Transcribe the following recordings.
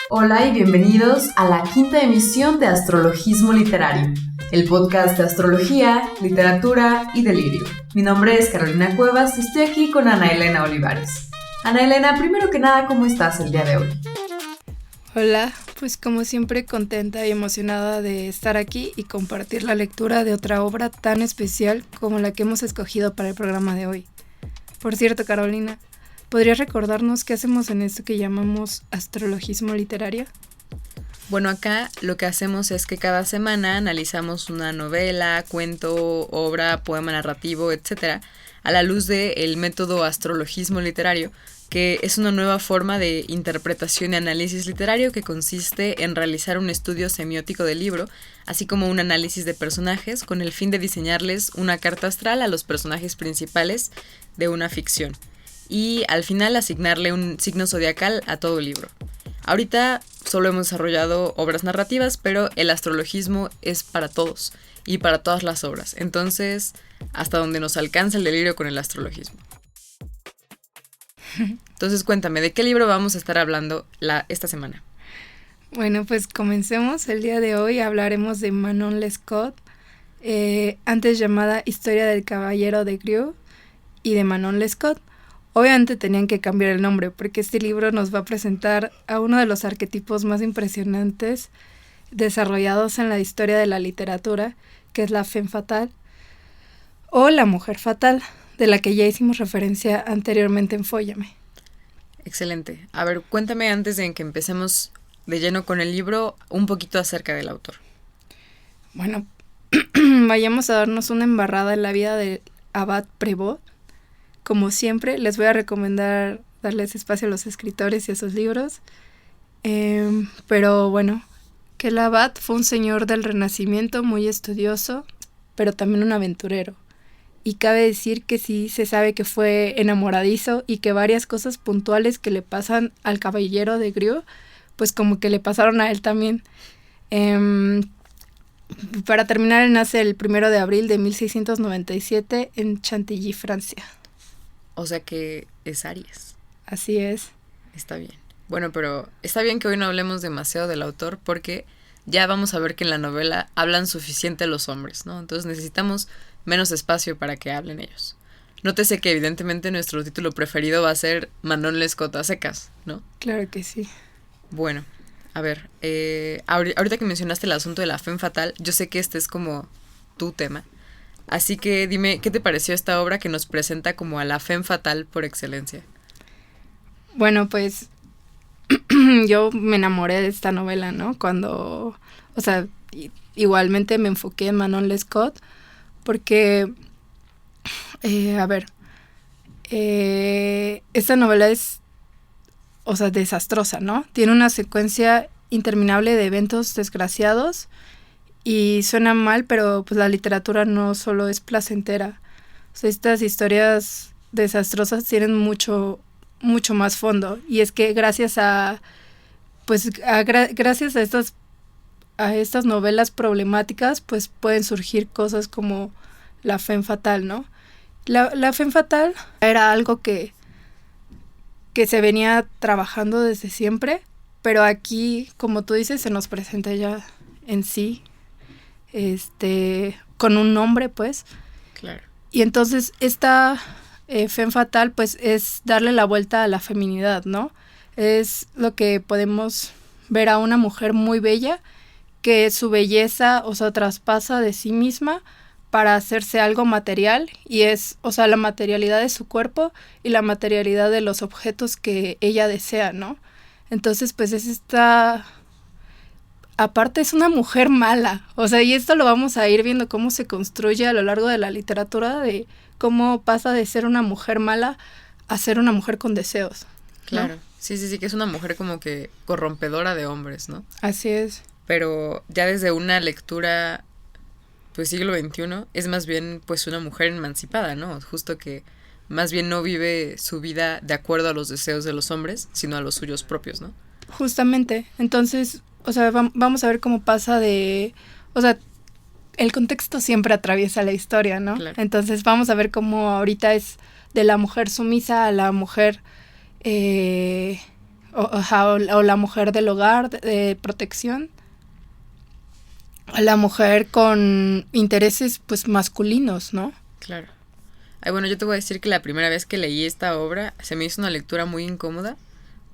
Hola y bienvenidos a la quinta emisión de Astrologismo Literario, el podcast de astrología, literatura y delirio. Mi nombre es Carolina Cuevas y estoy aquí con Ana Elena Olivares. Ana Elena, primero que nada, ¿cómo estás el día de hoy? Hola, pues como siempre contenta y emocionada de estar aquí y compartir la lectura de otra obra tan especial como la que hemos escogido para el programa de hoy. Por cierto, Carolina, ¿podrías recordarnos qué hacemos en esto que llamamos astrologismo literario? Bueno, acá lo que hacemos es que cada semana analizamos una novela, cuento, obra, poema narrativo, etc., a la luz del método astrologismo literario, que es una nueva forma de interpretación y análisis literario que consiste en realizar un estudio semiótico del libro, así como un análisis de personajes con el fin de diseñarles una carta astral a los personajes principales de una ficción y al final asignarle un signo zodiacal a todo el libro. Ahorita solo hemos desarrollado obras narrativas, pero el astrologismo es para todos y para todas las obras, entonces hasta donde nos alcanza el delirio con el astrologismo. Entonces cuéntame, ¿de qué libro vamos a estar hablando esta semana? Bueno, pues comencemos. El día de hoy hablaremos de Manon Lescaut, antes llamada Historia del Caballero de Grieux, y de Manon Lescaut. Obviamente tenían que cambiar el nombre porque este libro nos va a presentar a uno de los arquetipos más impresionantes desarrollados en la historia de la literatura, que es la femme fatale o la mujer fatal, de la que ya hicimos referencia anteriormente en Fóllame. Excelente. A ver, cuéntame antes de que empecemos de lleno con el libro un poquito acerca del autor. Bueno, vayamos a darnos una embarrada en la vida de Abad Prévost. Como siempre, les voy a recomendar darles espacio a los escritores y a sus libros. Pero bueno, que el Abad fue un señor del Renacimiento muy estudioso, pero también un aventurero. Y cabe decir que sí se sabe que fue enamoradizo y que varias cosas puntuales que le pasan al caballero de Grieux, pues como que le pasaron a él también. Para terminar, él nace el 1 de abril de 1697 en Chantilly, Francia. O sea que es Aries. Así es. Está bien. Bueno, pero está bien que hoy no hablemos demasiado del autor porque ya vamos a ver que en la novela hablan suficiente los hombres, ¿no? Entonces necesitamos menos espacio para que hablen ellos. Nótese que evidentemente nuestro título preferido va a ser Manon Lescaut a secas, ¿no? Claro que sí. Bueno, a ver, ahorita que mencionaste el asunto de la femme fatale, yo sé que este es como tu tema. Así que dime, ¿qué te pareció esta obra que nos presenta como a la femme fatale por excelencia? Bueno, pues yo me enamoré de esta novela, ¿no? Cuando, o sea, igualmente me enfoqué en Manon Lescaut porque, esta novela es, o sea, desastrosa, ¿no? Tiene una secuencia interminable de eventos desgraciados y suena mal, pero pues la literatura no solo es placentera. O sea, estas historias desastrosas tienen mucho más fondo, y es que gracias a estas novelas problemáticas pues pueden surgir cosas como la femme fatale, ¿no? La femme fatale era algo que se venía trabajando desde siempre, pero aquí, como tú dices, se nos presenta ya en sí, con un nombre, pues. Claro. Y entonces esta femme fatale pues es darle la vuelta a la feminidad, ¿no? Es lo que podemos ver a una mujer muy bella que su belleza, o sea, traspasa de sí misma para hacerse algo material, y es, o sea, la materialidad de su cuerpo y la materialidad de los objetos que ella desea, ¿no? Entonces, pues es esta... Aparte es una mujer mala, o sea, y esto lo vamos a ir viendo cómo se construye a lo largo de la literatura, de cómo pasa de ser una mujer mala a ser una mujer con deseos, ¿no? Claro, sí, que es una mujer como que corrompedora de hombres, ¿no? Así es. Pero ya desde una lectura, pues siglo XXI, es más bien pues una mujer emancipada, ¿no? Justo que más bien no vive su vida de acuerdo a los deseos de los hombres, sino a los suyos propios, ¿no? Justamente, entonces, o sea, vamos a ver cómo pasa de, o sea, el contexto siempre atraviesa la historia, ¿no? Claro. Entonces vamos a ver cómo ahorita es de la mujer sumisa a la mujer, o la mujer del hogar, de protección, a la mujer con intereses pues masculinos, ¿no? Claro. Ay, bueno, yo te voy a decir que la primera vez que leí esta obra se me hizo una lectura muy incómoda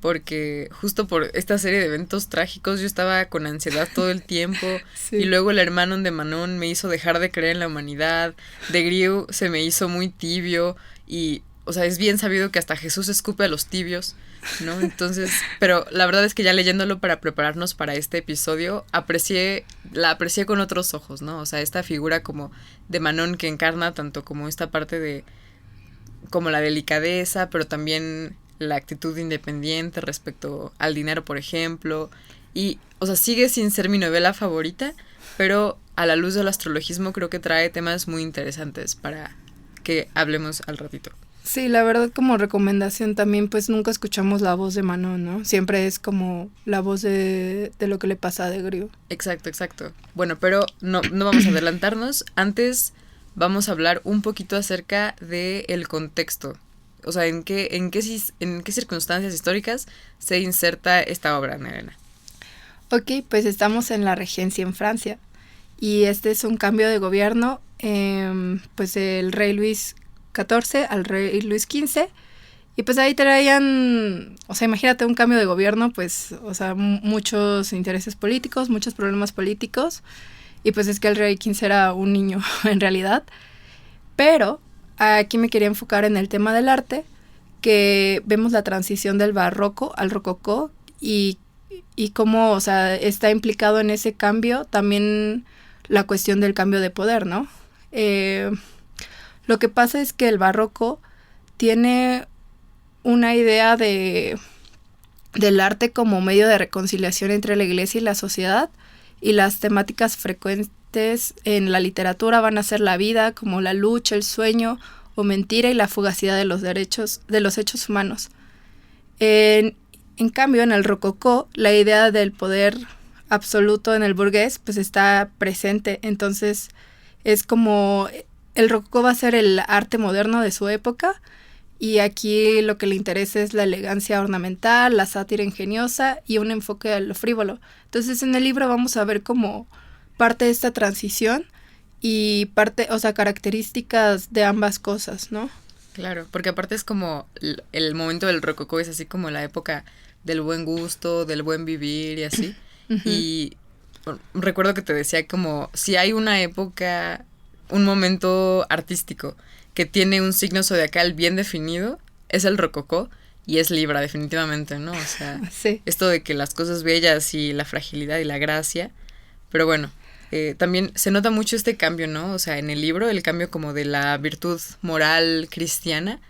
porque justo por esta serie de eventos trágicos yo estaba con ansiedad todo el tiempo. Sí. Y luego el hermano de Manon me hizo dejar de creer en la humanidad, de Grieux se me hizo muy tibio y, o sea, es bien sabido que hasta Jesús escupe a los tibios, ¿no? Entonces, pero la verdad es que ya leyéndolo para prepararnos para este episodio, la aprecié con otros ojos, ¿no? O sea, esta figura como de Manon que encarna tanto como esta parte de, como la delicadeza, pero también la actitud independiente respecto al dinero, por ejemplo. Y, o sea, sigue sin ser mi novela favorita, pero a la luz del astrologismo creo que trae temas muy interesantes para que hablemos al ratito. Sí, la verdad como recomendación también pues nunca escuchamos la voz de Manon, ¿no? Siempre es como la voz de lo que le pasa a de Grieux. Exacto. Bueno, pero no vamos a adelantarnos. Antes vamos a hablar un poquito acerca del contexto. O sea, en qué circunstancias históricas se inserta esta obra, Ana Elena. Ok, pues estamos en la regencia en Francia y este es un cambio de gobierno, pues el rey Luis XIV al rey Luis XV y pues ahí traían, o sea, imagínate un cambio de gobierno, pues, o sea, muchos intereses políticos, muchos problemas políticos y pues es que el rey XV era un niño en realidad, pero aquí me quería enfocar en el tema del arte, que vemos la transición del barroco al rococó y cómo, o sea, está implicado en ese cambio también la cuestión del cambio de poder, ¿no? Lo que pasa es que el barroco tiene una idea del arte como medio de reconciliación entre la iglesia y la sociedad, y las temáticas frecuentes en la literatura van a ser la vida, como la lucha, el sueño o mentira y la fugacidad de los hechos humanos. En cambio, en el rococó, la idea del poder absoluto en el burgués pues está presente. Entonces, es como el rococó va a ser el arte moderno de su época y aquí lo que le interesa es la elegancia ornamental, la sátira ingeniosa y un enfoque a lo frívolo. Entonces, en el libro vamos a ver como parte de esta transición y parte, o sea, características de ambas cosas, ¿no? Claro, porque aparte es como el momento del rococó es así como la época del buen gusto, del buen vivir y así. Uh-huh. Y recuerdo que te decía como si hay una época, un momento artístico que tiene un signo zodiacal bien definido, es el rococó y es Libra definitivamente, ¿no? O sea, sí. Esto de que las cosas bellas y la fragilidad y la gracia, pero bueno, también se nota mucho este cambio, ¿no? O sea, en el libro el cambio como de la virtud moral cristiana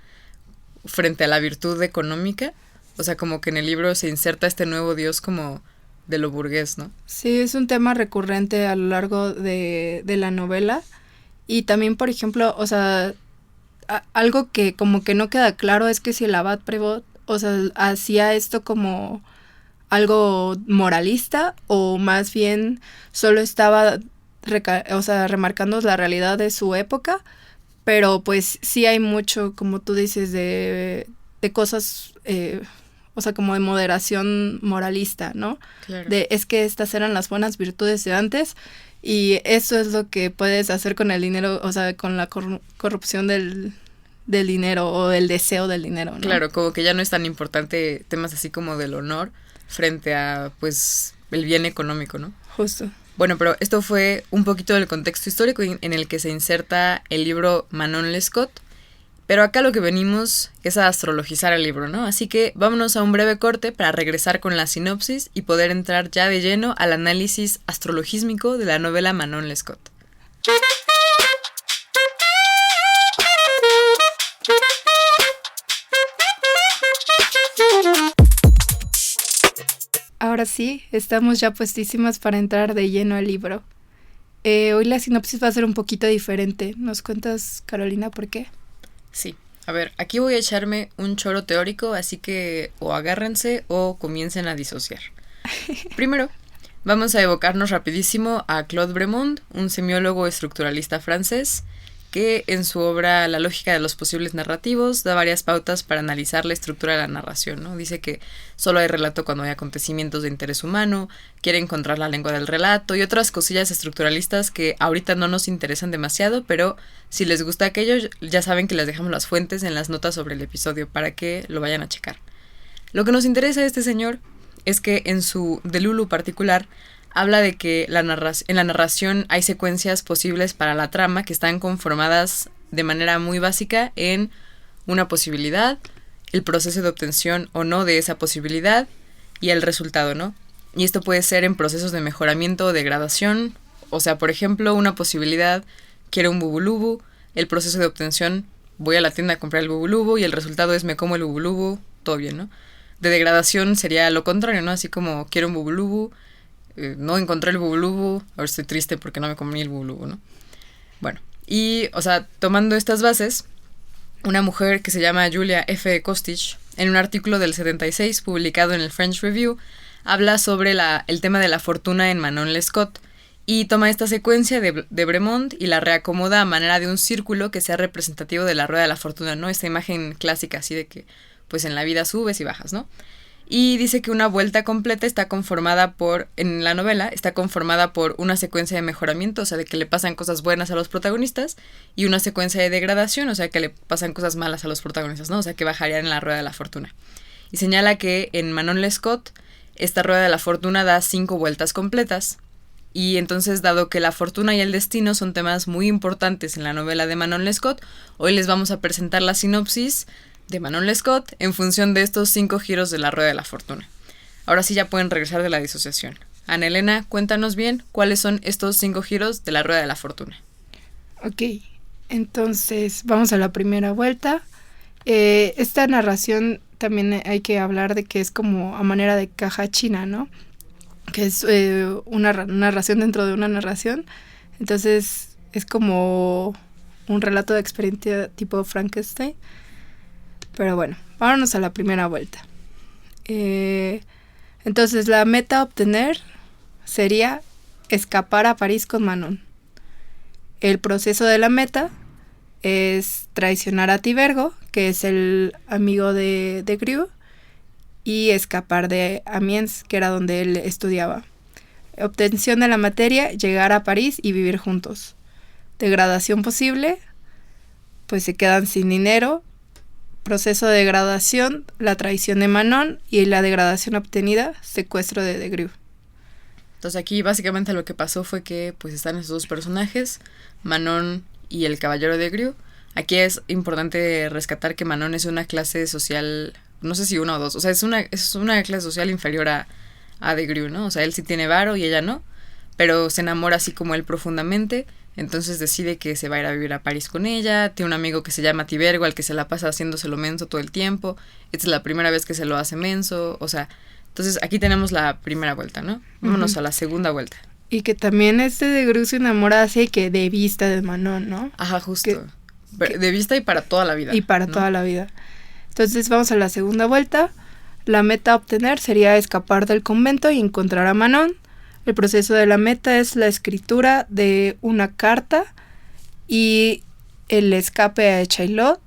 frente a la virtud económica, o sea, como que en el libro se inserta este nuevo Dios como de lo burgués, ¿no? Sí, es un tema recurrente a lo largo de la novela y también, por ejemplo, o sea, algo que como que no queda claro es que si el abad Prévost, o sea, hacía esto como algo moralista o más bien solo estaba remarcando la realidad de su época, pero pues sí hay mucho, como tú dices, de cosas, o sea, como de moderación moralista, ¿no? Claro. Es que estas eran las buenas virtudes de antes y eso es lo que puedes hacer con el dinero, o sea, con la corrupción del dinero o el deseo del dinero, ¿no? Claro, como que ya no es tan importante temas así como del honor frente a, pues, el bien económico, ¿no? Justo. Bueno, pero esto fue un poquito del contexto histórico en el que se inserta el libro Manon Lescaut, pero acá lo que venimos es a astrologizar el libro, ¿no? Así que vámonos a un breve corte para regresar con la sinopsis y poder entrar ya de lleno al análisis astrologísmico de la novela Manon Lescaut. Ahora sí, estamos ya puestísimas para entrar de lleno al libro. Hoy la sinopsis va a ser un poquito diferente. ¿Nos cuentas, Carolina, por qué? Sí, a ver, aquí voy a echarme un choro teórico, así que o agárrense o comiencen a disociar. Primero, Vamos a evocarnos rapidísimo a Claude Bremond, un semiólogo estructuralista francés, que en su obra La lógica de los posibles narrativos da varias pautas para analizar la estructura de la narración, ¿no? Dice que solo hay relato cuando hay acontecimientos de interés humano, quiere encontrar la lengua del relato y otras cosillas estructuralistas que ahorita no nos interesan demasiado, pero si les gusta aquello, ya saben que les dejamos las fuentes en las notas sobre el episodio para que lo vayan a checar. Lo que nos interesa de este señor es que en su Delulu particular habla de que en la narración hay secuencias posibles para la trama que están conformadas de manera muy básica en una posibilidad, el proceso de obtención o no de esa posibilidad y el resultado, ¿no? Y esto puede ser en procesos de mejoramiento o degradación, o sea, por ejemplo, una posibilidad, quiero un bubulubu, el proceso de obtención, voy a la tienda a comprar el bubulubu y el resultado es me como el bubulubu, todo bien, ¿no? De degradación sería lo contrario, ¿no? Así como quiero un bubulubu, no encontré el bubulubu, ahora estoy triste porque no me comí el bubulubu, ¿no? Bueno, y, o sea, tomando estas bases, una mujer que se llama Julia F. Kostic, en un artículo del 76 publicado en el French Review, habla sobre el tema de la fortuna en Manon Lescaut, y toma esta secuencia de Bremond y la reacomoda a manera de un círculo que sea representativo de la rueda de la fortuna, ¿no? Esta imagen clásica así de que, pues en la vida subes y bajas, ¿no? Y dice que una vuelta completa en la novela, está conformada por una secuencia de mejoramiento, o sea, de que le pasan cosas buenas a los protagonistas, y una secuencia de degradación, o sea, que le pasan cosas malas a los protagonistas, ¿no? O sea, que bajarían en la rueda de la fortuna. Y señala que en Manon Lescaut, esta rueda de la fortuna da 5 vueltas completas, y entonces, dado que la fortuna y el destino son temas muy importantes en la novela de Manon Lescaut, hoy les vamos a presentar la sinopsis de Manon Lescaut en función de estos 5 giros de la rueda de la fortuna. Ahora sí ya pueden regresar de la disociación. Ana Elena, cuéntanos bien cuáles son estos 5 giros de la rueda de la fortuna. Ok, entonces vamos a la primera vuelta. Esta narración también hay que hablar de que es como a manera de caja china, ¿no? Que es una narración dentro de una narración. Entonces es como un relato de experiencia tipo Frankenstein. Pero bueno, vámonos a la primera vuelta. Entonces la meta a obtener sería escapar a París con Manon. El proceso de la meta es traicionar a Tibergo, que es el amigo de Grieux, y escapar de Amiens, que era donde él estudiaba. Obtención de la materia, llegar a París y vivir juntos. Degradación posible, pues se quedan sin dinero. Proceso de degradación, la traición de Manon, y la degradación obtenida, secuestro de Grieux. Entonces aquí básicamente lo que pasó fue que pues están esos dos personajes, Manon y el caballero de Grieux. Aquí es importante rescatar que Manon es una clase social, no sé si una o dos, o sea, es una clase social inferior a de Grieux, ¿no? O sea, él sí tiene varo y ella no, pero se enamora así como él profundamente. Entonces decide que se va a ir a vivir a París con ella. Tiene un amigo que se llama Tibergo, al que se la pasa haciéndoselo menso todo el tiempo. Esta es la primera vez que se lo hace menso. O sea, entonces aquí tenemos la primera vuelta, ¿no? Vámonos a la segunda vuelta. Y que también de Grieux se enamora así que de vista de Manon, ¿no? Ajá, justo. De vista y para toda la vida. Y para toda la vida. Entonces vamos a la segunda vuelta. La meta a obtener sería escapar del convento y encontrar a Manon. El proceso de la meta es la escritura de una carta y el escape a Chaillot.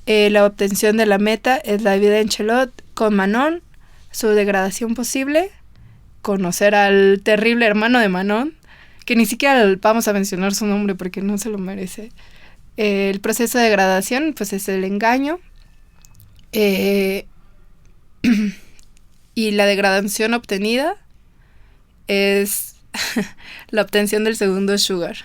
La obtención de la meta es la vida en Chaillot con Manon, su degradación posible, conocer al terrible hermano de Manon, que ni siquiera vamos a mencionar su nombre porque no se lo merece. El proceso de degradación pues es el engaño. Y la degradación obtenida es la obtención del segundo sugar.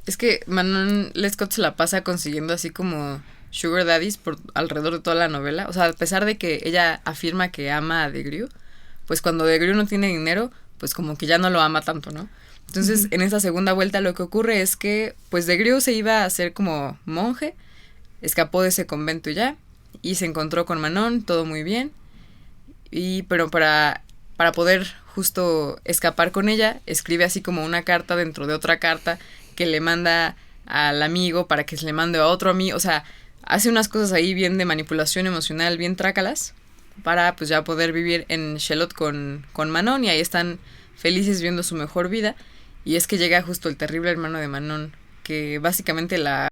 Es que Manon Lescaut se la pasa consiguiendo así como sugar daddies por alrededor de toda la novela. O sea, a pesar de que ella afirma que ama a de Grieux, pues cuando de Grieux no tiene dinero, pues como que ya no lo ama tanto, ¿no? Entonces, en esa segunda vuelta lo que ocurre es que, pues de Grieux se iba a hacer como monje, escapó de ese convento ya, y se encontró con Manon, todo muy bien. Pero para poder justo escapar con ella, escribe así como una carta dentro de otra carta que le manda al amigo para que se le mande a otro amigo. O sea, hace unas cosas ahí bien de manipulación emocional, bien trácalas, para pues ya poder vivir en Chaillot con Manon, y ahí están felices viendo su mejor vida, y es que llega justo el terrible hermano de Manon, que básicamente la